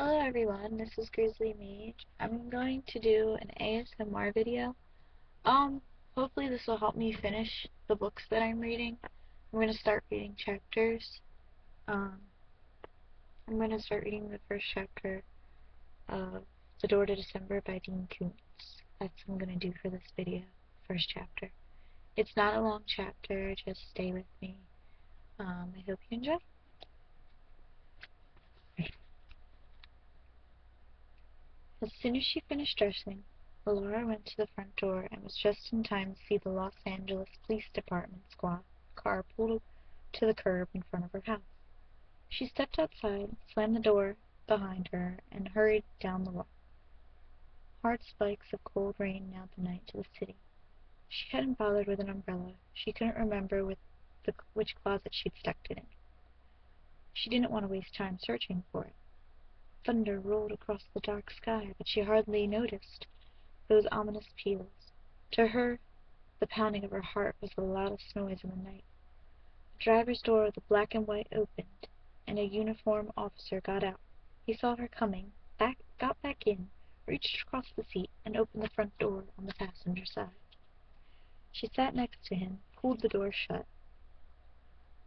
Hello everyone, this is GrislyMage. I'm going to do an ASMR video. Hopefully this will help me finish the books that I'm reading. I'm going to start reading chapters. I'm going to start reading the first chapter of The Door to December by Dean Koontz. That's what I'm going to do for this video, first chapter. It's not a long chapter, just stay with me. I hope you enjoy. As soon as she finished dressing, Laura went to the front door and was just in time to see the Los Angeles Police Department squad car pull to the curb in front of her house. She stepped outside, slammed the door behind her, and hurried down the walk. Hard spikes of cold rain nailed the night to the city. She hadn't bothered with an umbrella. She couldn't remember which closet she'd stuck it in. She didn't want to waste time searching for it. Thunder rolled across the dark sky, but she hardly noticed those ominous peals. To her, the pounding of her heart was the loudest noise in the night. The driver's door of the black and white opened, and a uniformed officer got out. He saw her coming, got back in, reached across the seat, and opened the front door on the passenger side. She sat next to him, pulled the door shut.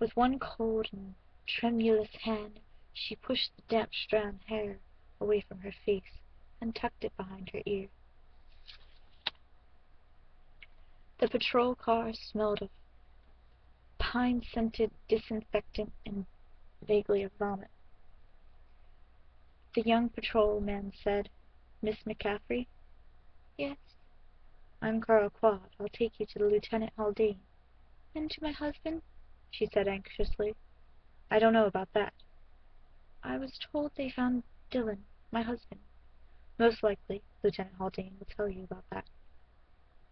With one cold and tremulous hand, she pushed the damp strand hair away from her face and tucked it behind her ear. The patrol car smelled of pine-scented disinfectant and vaguely of vomit. The young patrolman said, "Miss McCaffrey?" "Yes." "I'm Carl Quad. I'll take you to the Lieutenant Haldane." "And to my husband?" she said anxiously. "I don't know about that." "I was told they found Dylan, my husband." "Most likely. Lieutenant Haldane will tell you about that."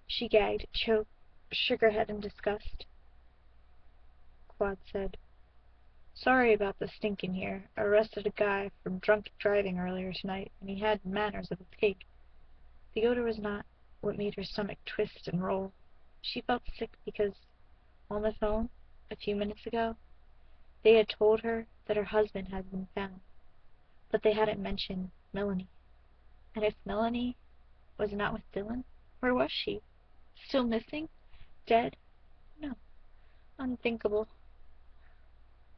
She gagged, choked, shook her head in disgust. Quad said, "Sorry about the stink in here. Arrested a guy for drunk driving earlier tonight, and he had manners of a pig." The odor was not what made her stomach twist and roll. She felt sick because, on the phone, a few minutes ago, they had told her that her husband had been found, but they hadn't mentioned Melanie. And if Melanie was not with Dylan, where was she? Still missing? Dead? No. Unthinkable.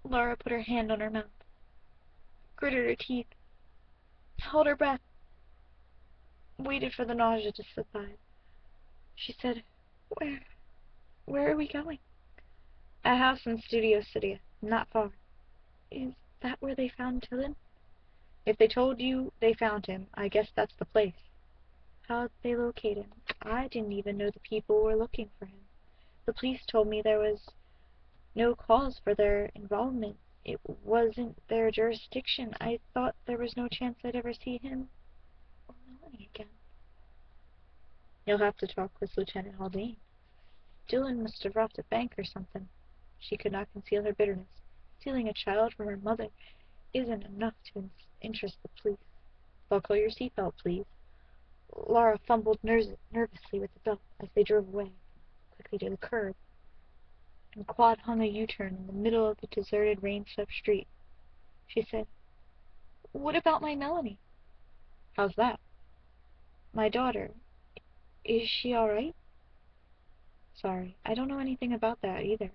Laura put her hand on her mouth, gritted her teeth, held her breath, waited for the nausea to subside. She said, Where are we going?" "A house in Studio City, not far." "Is that where they found Dylan?" "If they told you they found him, I guess that's the place." "How'd they locate him? I didn't even know the people were looking for him. The police told me there was no cause for their involvement. It wasn't their jurisdiction. I thought there was no chance I'd ever see him or Melanie again." "You'll have to talk with Lieutenant Haldane. Dylan must have robbed a bank or something." She could not conceal her bitterness. Stealing a child from her mother isn't enough to interest the police. "Buckle your seatbelt, please." Laura fumbled nervously with the belt as they drove away, quickly to the curb, and Quad hung a U-turn in the middle of the deserted, rain-swept street. She said, "What about my Melanie?" "How's that?" "My daughter. Is she all right?" "Sorry, I don't know anything about that either."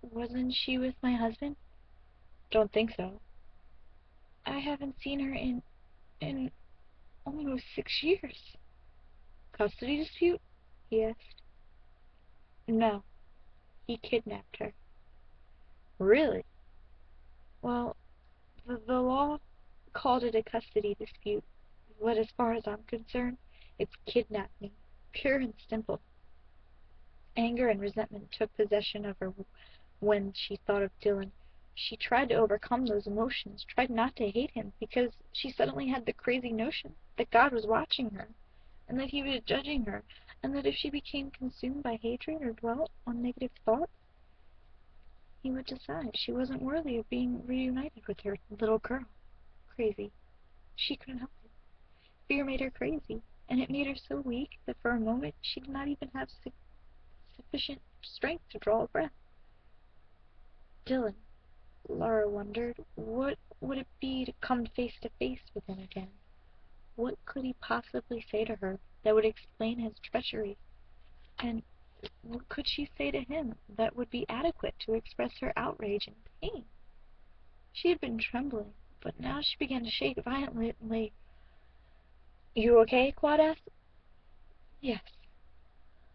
"Wasn't she with my husband?" "Don't think so." "I haven't seen her in almost 6 years." "Custody dispute?" he asked. "No. He kidnapped her." "Really?" "Well, the law called it a custody dispute, but as far as I'm concerned, it's kidnapping, pure and simple." Anger and resentment took possession of her when she thought of Dylan. She tried to overcome those emotions, tried not to hate him, because she suddenly had the crazy notion that God was watching her, and that he was judging her, and that if she became consumed by hatred or dwelt on negative thoughts, he would decide she wasn't worthy of being reunited with her little girl. Crazy. She couldn't help it. Fear made her crazy, and it made her so weak that for a moment she did not even have sufficient strength to draw a breath. Dylan, Laura wondered, what would it be to come face to face with him again? What could he possibly say to her that would explain his treachery? And what could she say to him that would be adequate to express her outrage and pain? She had been trembling, but now she began to shake violently. "You okay?" Claude asked. "Yes."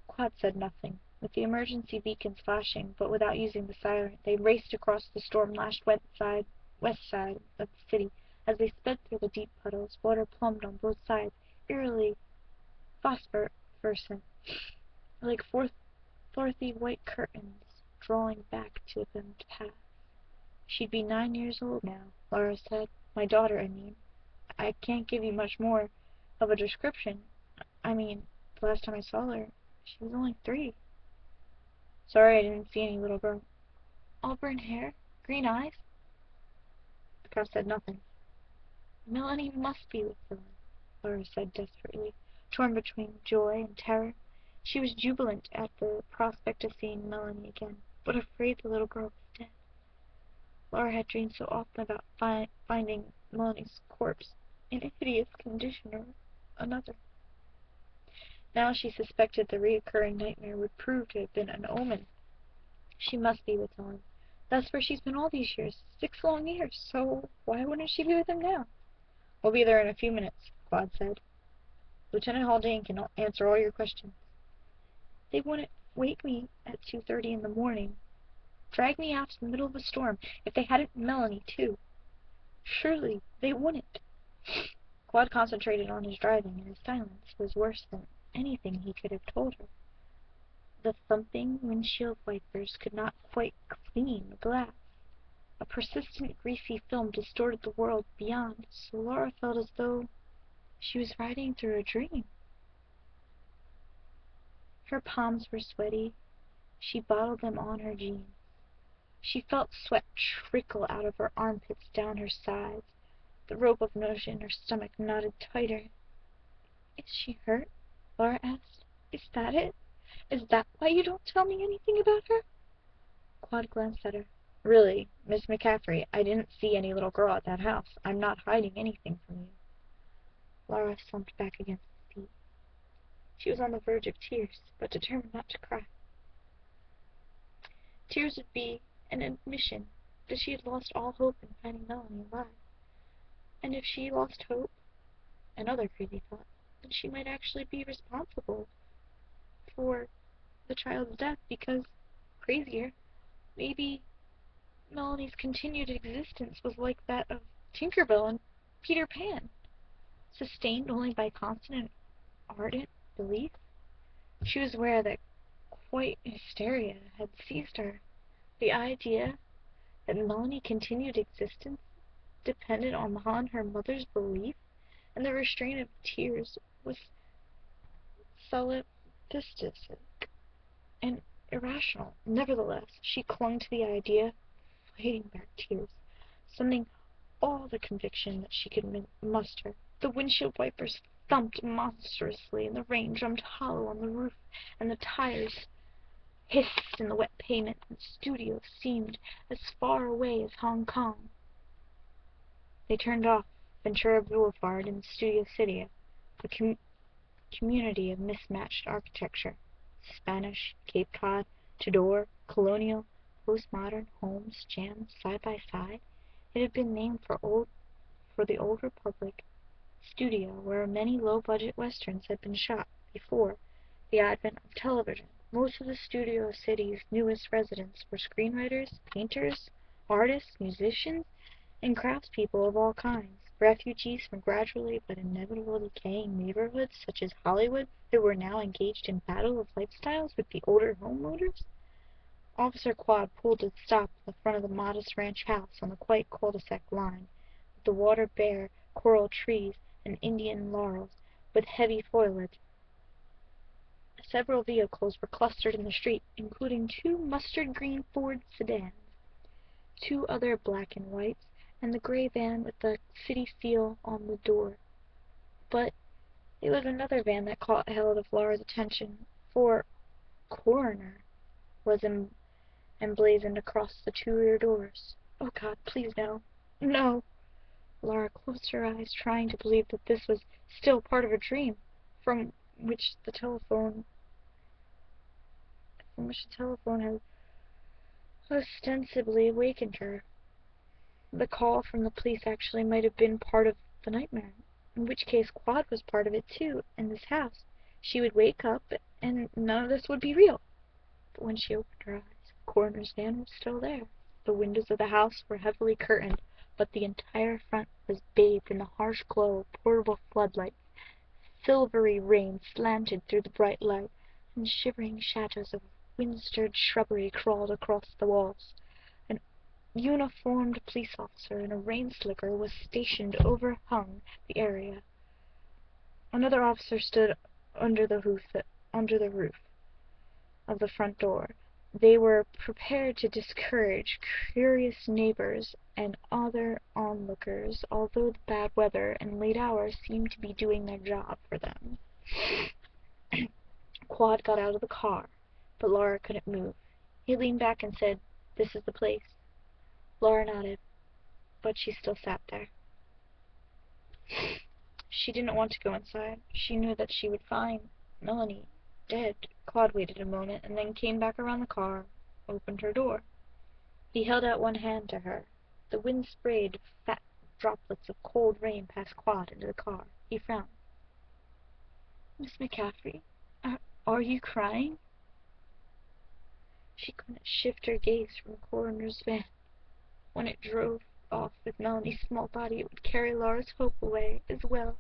Claude said nothing. With the emergency beacons flashing, but without using the siren, they raced across the storm-lashed west side of the city. As they sped through the deep puddles, water plumbed on both sides, eerily phosphorescent, like swarthy white curtains drawing back to them to pass. "She'd be 9 years old now," Laura said. "My daughter, I mean. I can't give you much more of a description. I mean, the last time I saw her, she was only 3. Sorry I didn't see any little girl." "Auburn hair? Green eyes?" The girl said nothing. "Melanie must be with them," Laura said desperately, torn between joy and terror. She was jubilant at the prospect of seeing Melanie again, but afraid the little girl was dead. Laura had dreamed so often about finding Melanie's corpse in a hideous condition or another. Now she suspected the recurring nightmare would prove to have been an omen. She must be with Helen. That's where she's been all these years, 6 long years, so why wouldn't she be with him now? "We'll be there in a few minutes," Claude said. "Lieutenant Haldane can answer all your questions." "They wouldn't wake me at 2:30 in the morning, drag me out to the middle of a storm, if they hadn't Melanie, too. Surely they wouldn't." Claude concentrated on his driving, and his silence was worse than anything he could have told her. The thumping windshield wipers could not quite clean the glass. A persistent greasy film distorted the world beyond, so Laura felt as though she was riding through a dream. Her palms were sweaty. She bottled them on her jeans. She felt sweat trickle out of her armpits down her sides. The rope of notion in her stomach knotted tighter. "Is she hurt?" Laura asked. "Is that it? Is that why you don't tell me anything about her?" Claude glanced at her. "Really, Miss McCaffrey, I didn't see any little girl at that house. I'm not hiding anything from you." Laura slumped back against the seat. She was on the verge of tears, but determined not to cry. Tears would be an admission that she had lost all hope in finding Melanie alive. And if she lost hope, another crazy thought, then she might actually be responsible for the child's death because, crazier, maybe Melanie's continued existence was like that of Tinker Bell and Peter Pan, sustained only by constant and ardent belief. She was aware that quite hysteria had seized her. The idea that Melanie continued existence depended upon her mother's belief, and the restraint of tears was solipsistic and irrational. Nevertheless, she clung to the idea, fighting back tears, summoning all the conviction that she could muster. The windshield wipers thumped monstrously, and the rain drummed hollow on the roof, and the tires hissed in the wet pavement, and the studio seemed as far away as Hong Kong. They turned off Ventura Boulevard in Studio City, a community of mismatched architecture. Spanish, Cape Cod, Tudor, colonial, postmodern homes jammed side by side. It had been named for the old Republic studio where many low-budget westerns had been shot before the advent of television. Most of the Studio City's newest residents were screenwriters, painters, artists, musicians, and craftspeople of all kinds, refugees from gradually but inevitably decaying neighborhoods such as Hollywood who were now engaged in battle of lifestyles with the older homeowners. Officer Claude pulled to a stop in the front of the modest ranch house on the quiet cul-de-sac line, with the water-bare coral trees and Indian laurels with heavy foliage. Several vehicles were clustered in the street, including 2 mustard-green Ford sedans, 2 other black and whites, and the gray van with the city seal on the door. But it was another van that caught hold of Laura's attention, for "Coroner" was emblazoned across the 2 rear doors. "Oh, God, please no! No!" Laura closed her eyes, trying to believe that this was still part of a dream from which the telephone had ostensibly awakened her. The call from the police actually might have been part of the nightmare, in which case Claude was part of it too, in this house. She would wake up, and none of this would be real. But when she opened her eyes, the coroner's van was still there. The windows of the house were heavily curtained, but the entire front was bathed in the harsh glow of portable floodlights. Silvery rain slanted through the bright light, and shivering shadows of wind-stirred shrubbery crawled across the walls. An uniformed police officer in a rain slicker was stationed overhung the area. Another officer stood under the roof of the front door. They were prepared to discourage curious neighbors and other onlookers, although the bad weather and late hours seemed to be doing their job for them. Claude got out of the car, but Laura couldn't move. He leaned back and said, "This is the place." Laura nodded, but she still sat there. She didn't want to go inside. She knew that she would find Melanie dead. Claude waited a moment, and then came back around the car, opened her door. He held out one hand to her. The wind sprayed fat droplets of cold rain past Claude into the car. He frowned. "Miss McCaffrey, are you crying?" She couldn't shift her gaze from the coroner's van. When it drove off with Melanie's small body, it would carry Laura's hope away as well,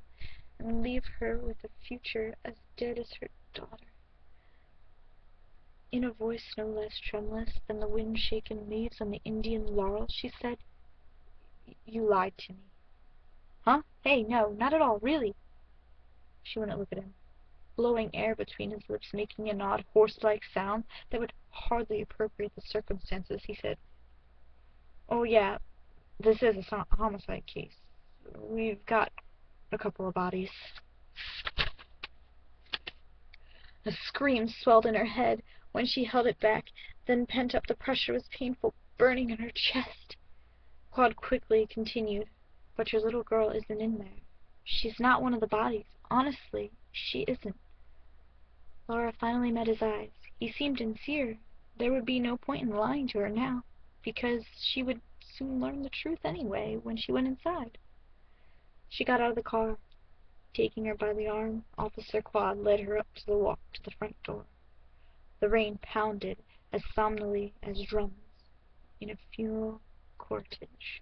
and leave her with a future as dead as her daughter. In a voice no less tremulous than the wind-shaken leaves on the Indian laurel, she said, "You lied to me." "Huh? Hey, no, not at all, really." She wouldn't look at him. Blowing air between his lips, making an odd horse-like sound that would hardly appropriate the circumstances, he said, "Oh yeah, this is a homicide case. We've got a couple of bodies." A scream swelled in her head when she held it back, then pent up. The pressure was painful, burning in her chest. Claude quickly continued, "But your little girl isn't in there. She's not one of the bodies. Honestly, she isn't." Laura finally met his eyes. He seemed sincere. There would be no point in lying to her now, because she would soon learn the truth anyway when she went inside. She got out of the car. Taking her by the arm, Officer Claude led her up the walk to the front door. The rain pounded as somnolently as drums in a funeral cortege.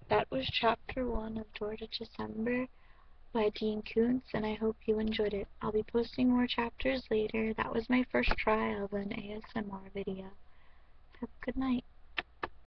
That was Chapter 1 of Door to December by Dean Koontz, and I hope you enjoyed it. I'll be posting more chapters later. That was my first try of an ASMR video. Have a good night.